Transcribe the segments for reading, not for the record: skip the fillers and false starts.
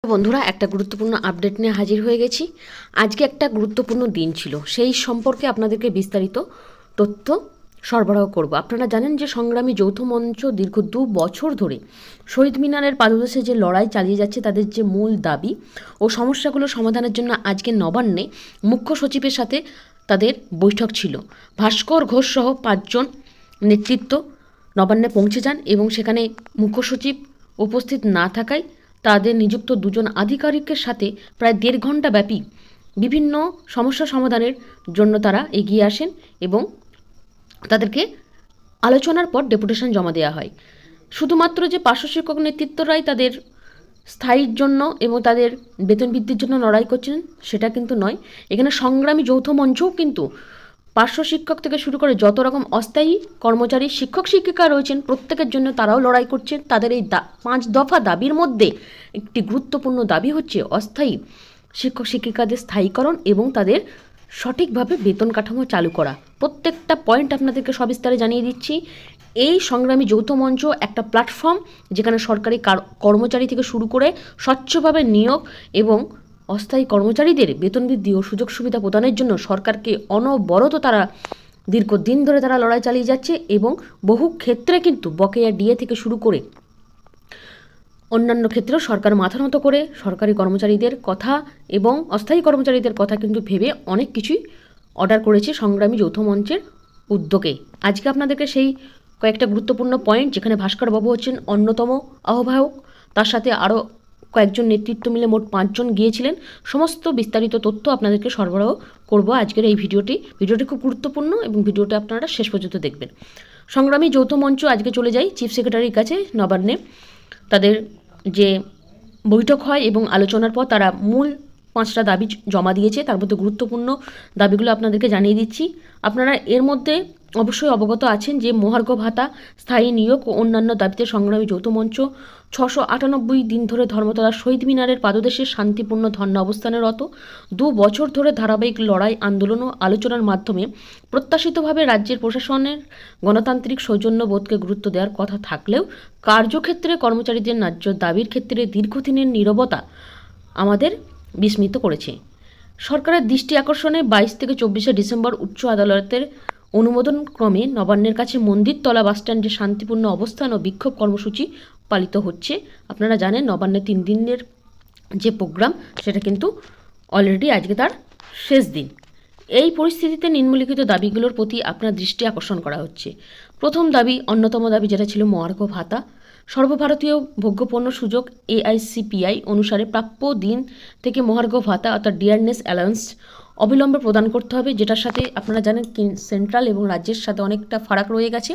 বন্ধুরা, একটা গুরুত্বপূর্ণ আপডেট নিয়ে হাজির হয়ে গেছি। আজকে একটা গুরুত্বপূর্ণ দিন ছিল, সেই সম্পর্কে আপনাদেরকে বিস্তারিত তথ্য সরবরাহ করব। আপনারা জানেন যে সংগ্রামী যৌথ মঞ্চ দীর্ঘ 2 বছর ধরে শহীদ মিনারের পাদদেশে যে লড়াই চালিয়ে যাচ্ছে, তাদের যে মূল দাবি ও সমস্যাগুলো সমাধানের জন্য আজকে নবান্নে মুখ্য সচিবের সাথে তাদের বৈঠক ছিল। ভাস্কর ঘোষ সহ 5 জন নেতৃত্ব নবান্নে পৌঁছে যান এবং সেখানে মুখ্য সচিব উপস্থিত না থাকায় তাদের নিযুক্ত 2 জন আধিকারিকের সাথে প্রায় 1.5 ঘন্টা ব্যাপী বিভিন্ন সমস্যা সমাধানের জন্য তারা এগিয়ে আসেন এবং তাদেরকে আলোচনার পর ডেপুটেশন জমা দেওয়া হয়। শুধুমাত্র যে পার্শ্ব শিক্ষক নেতৃত্বরাই তাদের স্থায়ীর জন্য এবং তাদের বেতন বৃদ্ধির জন্য লড়াই করছেন সেটা কিন্তু নয়। এখানে সংগ্রামী যৌথ মঞ্চও কিন্তু পার্শ্ব শিক্ষক থেকে শুরু করে যত রকম অস্থায়ী কর্মচারী শিক্ষক শিক্ষিকা রয়েছেন প্রত্যেকের জন্য তারাও লড়াই করছেন। তাদের এই 5 দফা দাবির মধ্যে একটি গুরুত্বপূর্ণ দাবি হচ্ছে অস্থায়ী শিক্ষক শিক্ষিকাদের স্থায়ীকরণ এবং তাদের সঠিকভাবে বেতন কাঠামো চালু করা। প্রত্যেকটা পয়েন্ট আপনাদেরকে সবিস্তারে জানিয়ে দিচ্ছি। এই সংগ্রামী যৌথ মঞ্চ একটা প্ল্যাটফর্ম যেখানে সরকারি কর্মচারী থেকে শুরু করে স্বচ্ছভাবে নিয়োগ এবং অস্থায়ী কর্মচারীদের বেতন বৃদ্ধি ও সুযোগ সুবিধা প্রদানের জন্য সরকারকে অনবরত তারা দীর্ঘদিন ধরে তারা লড়াই চালিয়ে যাচ্ছে এবং বহু ক্ষেত্রে কিন্তু বকেয়া ডিএ থেকে শুরু করে অন্যান্য ক্ষেত্রেও সরকার মাথা নত করে সরকারি কর্মচারীদের কথা এবং অস্থায়ী কর্মচারীদের কথা কিন্তু ভেবে অনেক কিছুই অর্ডার করেছে সংগ্রামী যৌথ মঞ্চের উদ্যোগে। আজকে আপনাদেরকে সেই কয়েকটা গুরুত্বপূর্ণ পয়েন্ট, যেখানে ভাস্করবাবু হচ্ছেন অন্যতম আহ্বায়ক, তার সাথে আরও কয়েকজন নেতৃত্ব মিলে মোট 5 জন গিয়েছিলেন, সমস্ত বিস্তারিত তথ্য আপনাদেরকে সরবরাহ করব আজকের এই ভিডিওটি খুব গুরুত্বপূর্ণ এবং ভিডিওটি আপনারা শেষ পর্যন্ত দেখবেন। সংগ্রামী যৌথ মঞ্চ আজকে চলে যায় চিফ সেক্রেটারির কাছে নবান্নে। তাদের যে বৈঠক হয় এবং আলোচনার পর তারা মূল 5টা দাবি জমা দিয়েছে। তার মধ্যে গুরুত্বপূর্ণ দাবিগুলো আপনাদেরকে জানিয়ে দিচ্ছি। আপনারা এর মধ্যে অবশ্যই অবগত আছেন যে মহার্ঘ ভাতা, স্থায়ী নিয়োগ ও অন্যান্য দাবিতে সংগ্রামী যৌথ মঞ্চ 698 দিন ধরে ধর্মতলা শহীদ মিনারের পাদদেশে শান্তিপূর্ণ ধর্ণা অবস্থানে রত। 2 বছর ধরে ধারাবাহিক লড়াই, আন্দোলন ও আলোচনার মাধ্যমে প্রত্যাশিতভাবে রাজ্যের প্রশাসনের গণতান্ত্রিক সৌজন্যবোধকে গুরুত্ব দেওয়ার কথা থাকলেও কার্যক্ষেত্রে কর্মচারীদের ন্যায্য দাবির ক্ষেত্রে দীর্ঘদিনের নীরবতা আমাদের বিস্মিত করেছে। সরকারের দৃষ্টি আকর্ষণে 22 থেকে 24 ডিসেম্বর উচ্চ আদালতের অনুমোদন ক্রমে নবান্নের কাছে মন্দিরতলা বাসস্ট্যান্ডে শান্তিপূর্ণ অবস্থান ও বিক্ষোভ কর্মসূচি পালিত হচ্ছে। আপনারা জানেন নবান্নের 3 দিনের যে প্রোগ্রাম সেটা কিন্তু অলরেডি আজকে তার শেষ দিন। এই পরিস্থিতিতে নিম্নলিখিত দাবিগুলোর প্রতি আপনার দৃষ্টি আকর্ষণ করা হচ্ছে। প্রথম দাবি, অন্যতম দাবি, যেটা ছিল মহার্ঘ ভাতা। সর্বভারতীয় ভোগ্যপণ্য সুযোগ AICPI অনুসারে প্রাপ্য দিন থেকে মহার্ঘ ভাতা অর্থাৎ ডিয়ারনেস অ্যালাউন্স অবিলম্বে প্রদান করতে হবে, যেটার সাথে আপনারা জানেন সেন্ট্রাল এবং রাজ্যের সাথে অনেকটা ফারাক রয়ে গেছে।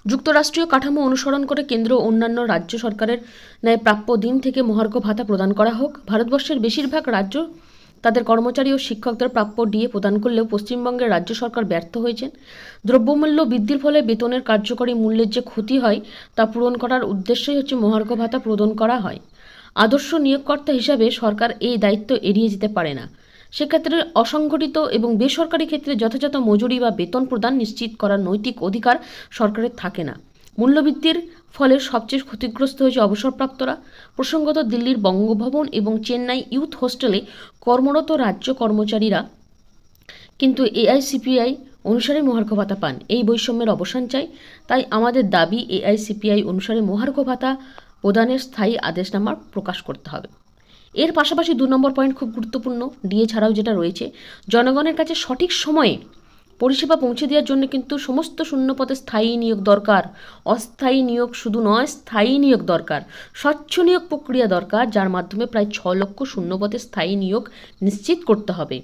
যুক্তরাষ্ট্রীয় কাঠামো অনুসরণ করে কেন্দ্র ও অন্যান্য রাজ্য সরকারের ন্যায় প্রাপ্য দিন থেকে মহার্ঘ ভাতা প্রদান করা হোক। ভারতবর্ষের বেশিরভাগ রাজ্য তাদের কর্মচারী ও শিক্ষকদের প্রাপ্য ডিএ প্রদান করলেও পশ্চিমবঙ্গের রাজ্য সরকার ব্যর্থ হয়েছেন। দ্রব্যমূল্য বৃদ্ধির ফলে বেতনের কার্যকরী মূল্যের যে ক্ষতি হয় তা পূরণ করার উদ্দেশ্যই হচ্ছে মহার্ঘ ভাতা প্রদান করা হয়। আদর্শ নিয়োগকর্তা হিসাবে সরকার এই দায়িত্ব এড়িয়ে যেতে পারে না। সেক্ষেত্রে অসংগঠিত এবং বেসরকারি ক্ষেত্রে যথাযথ মজুরি বা বেতন প্রদান নিশ্চিত করার নৈতিক অধিকার সরকারের থাকে না। মূল্যবৃদ্ধির ফলে সবচেয়ে ক্ষতিগ্রস্ত হয়েছে অবসরপ্রাপ্তরা। প্রসঙ্গত দিল্লির বঙ্গভবন এবং চেন্নাই ইউথ হোস্টেলে কর্মরত রাজ্য কর্মচারীরা কিন্তু AICPI অনুসারে মহার্ঘ ভাতা পান। এই বৈষম্যের অবসান চাই। তাই আমাদের দাবি AICPI অনুসারে মহার্ঘ ভাতা প্রদানের স্থায়ী আদেশনামা প্রকাশ করতে হবে। এর পাশাপাশি 2 নম্বর পয়েন্ট খুব গুরুত্বপূর্ণ, ডিএ ছাড়াও যেটা রয়েছে, জনগণের কাছে সঠিক সময়ে পরিষেবা পৌঁছে দেওয়ার জন্য কিন্তু সমস্ত শূন্যপদে স্থায়ী নিয়োগ দরকার। অস্থায়ী নিয়োগ শুধু নয়, স্থায়ী নিয়োগ দরকার। স্বচ্ছ নিয়োগ প্রক্রিয়া দরকার, যার মাধ্যমে প্রায় 6 লক্ষ শূন্যপদে স্থায়ী নিয়োগ নিশ্চিত করতে হবে।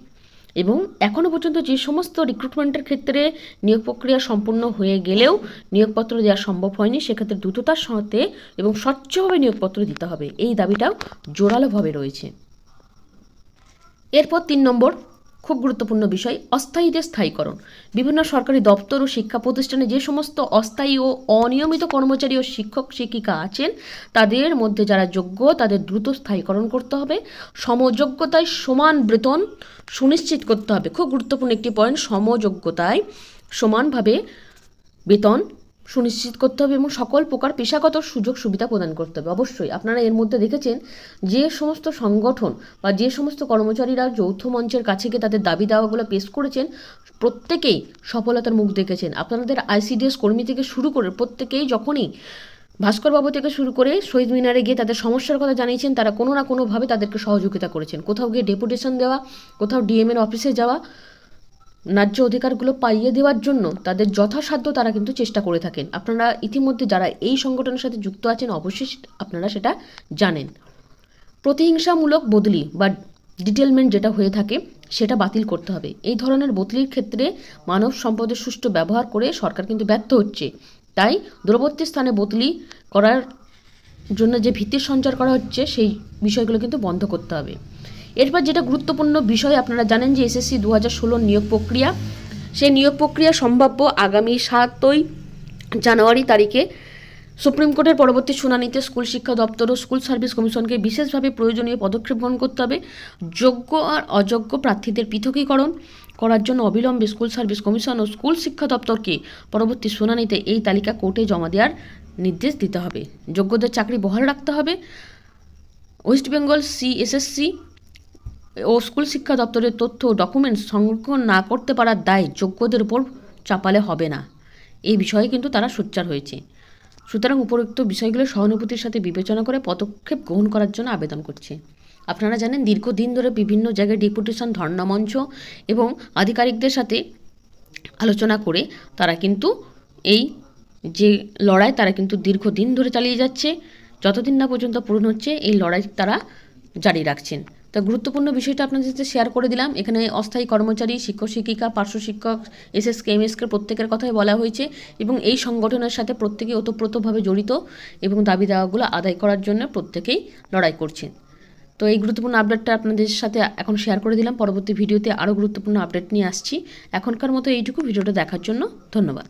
এবং এখনও পর্যন্ত যে সমস্ত রিক্রুটমেন্টের ক্ষেত্রে নিয়োগ প্রক্রিয়া সম্পূর্ণ হয়ে গেলেও নিয়োগপত্র দেওয়া সম্ভব হয়নি, সেক্ষেত্রে দ্রুততার সাথে এবং স্বচ্ছভাবে নিয়োগপত্র দিতে হবে। এই দাবিটাও জোরালোভাবে রয়েছে। এরপর 3 নম্বর খুব গুরুত্বপূর্ণ বিষয়, অস্থায়ীদের স্থায়ীকরণ। বিভিন্ন সরকারি দপ্তর ও শিক্ষা প্রতিষ্ঠানে যে সমস্ত অস্থায়ী ও অনিয়মিত কর্মচারী ও শিক্ষক শিক্ষিকা আছেন তাদের মধ্যে যারা যোগ্য তাদের দ্রুত স্থায়ীকরণ করতে হবে। সমযোগ্যতায় সমান বেতন সুনিশ্চিত করতে হবে। খুব গুরুত্বপূর্ণ একটি পয়েন্ট, সমযোগ্যতায় সমানভাবে বেতন সুনিশ্চিত করতে হবে এবং সকল প্রকার পেশাগত সুযোগ সুবিধা প্রদান করতে হবে। অবশ্যই আপনারা এর মধ্যে দেখেছেন যে সমস্ত সংগঠন বা যে সমস্ত কর্মচারীরা যৌথ মঞ্চের কাছে গিয়ে তাদের দাবি দাওয়াগুলো পেশ করেছেন, প্রত্যেকেই সফলতার মুখ দেখেছেন। আপনাদের আইসিডিএস কর্মী থেকে শুরু করে প্রত্যেকেই যখনই ভাস্করবাবু থেকে শুরু করে শহীদ মিনারে গিয়ে তাদের সমস্যার কথা জানিয়েছেন, তারা কোনো না কোনোভাবে তাদেরকে সহযোগিতা করেছেন। কোথাও গিয়ে ডেপুটেশন দেওয়া, কোথাও ডিএমের অফিসে যাওয়া, ন্যায্য অধিকারগুলো পাইয়ে দেওয়ার জন্য তাদের যথাসাধ্য তারা কিন্তু চেষ্টা করে থাকেন। আপনারা ইতিমধ্যে যারা এই সংগঠনের সাথে যুক্ত আছেন অবশ্যই আপনারা সেটা জানেন। প্রতিহিংসামূলক বদলি বা ডিটেলমেন্ট যেটা হয়ে থাকে সেটা বাতিল করতে হবে। এই ধরনের বদলির ক্ষেত্রে মানব সম্পদের সুষ্ঠু ব্যবহার করে সরকার কিন্তু ব্যর্থ হচ্ছে। তাই দূরবর্তী স্থানে বদলি করার জন্য যে ভিত্তি সঞ্চার করা হচ্ছে সেই বিষয়গুলো কিন্তু বন্ধ করতে হবে। এরপর যেটা গুরুত্বপূর্ণ বিষয়, আপনারা জানেন যে এসএসসি 2016 নিয়োগ প্রক্রিয়া, সেই নিয়োগ প্রক্রিয়া সম্ভাব্য আগামী 7ই জানুয়ারি তারিখে সুপ্রিম কোর্টের পরবর্তী শুনানিতে স্কুল শিক্ষা দপ্তর ও স্কুল সার্ভিস কমিশনকে বিশেষভাবে প্রয়োজনীয় পদক্ষেপ গ্রহণ করতে হবে। যোগ্য আর অযোগ্য প্রার্থীদের পৃথকীকরণ করার জন্য অবিলম্বে স্কুল সার্ভিস কমিশন ও স্কুল শিক্ষা দপ্তরকে পরবর্তী শুনানিতে এই তালিকা কোর্টে জমা দেওয়ার নির্দেশ দিতে হবে। যোগ্যদের চাকরি বহাল রাখতে হবে। ওয়েস্ট বেঙ্গল এসএসসি ও স্কুল শিক্ষা দপ্তরের তথ্য ও ডকুমেন্টস সংরক্ষণ না করতে পারার দায় যোগ্যদের উপর চাপালে হবে না, এই বিষয়ে কিন্তু তারা সোচ্চার হয়েছে। সুতরাং উপরোক্ত বিষয়গুলো সহানুভূতির সাথে বিবেচনা করে পদক্ষেপ গ্রহণ করার জন্য আবেদন করছে। আপনারা জানেন দীর্ঘদিন ধরে বিভিন্ন জায়গায় ডেপুটেশন, ধর্ণা মঞ্চ এবং আধিকারিকদের সাথে আলোচনা করে তারা কিন্তু এই যে লড়াই তারা কিন্তু দীর্ঘদিন ধরে চালিয়ে যাচ্ছে। যতদিন না পর্যন্ত পূরণ হচ্ছে এই লড়াই তারা জারি রাখছেন। তা গুরুত্বপূর্ণ বিষয়টা আপনাদের সাথে শেয়ার করে দিলাম। এখানে অস্থায়ী কর্মচারী, শিক্ষক শিক্ষিকা, পার্শ্ব শিক্ষক, এসএসকে এমএসকে প্রত্যেকের কথাই বলা হয়েছে এবং এই সংগঠনের সাথে প্রত্যেকেই ওতপ্রোতভাবে জড়িত এবং দাবি দাওয়াগুলো আদায় করার জন্য প্রত্যেকেই লড়াই করছেন। তো এই গুরুত্বপূর্ণ আপডেটটা আপনাদের সাথে এখন শেয়ার করে দিলাম। পরবর্তী ভিডিওতে আরও গুরুত্বপূর্ণ আপডেট নিয়ে আসছি। এখনকার মতো এইটুকু। ভিডিওটা দেখার জন্য ধন্যবাদ।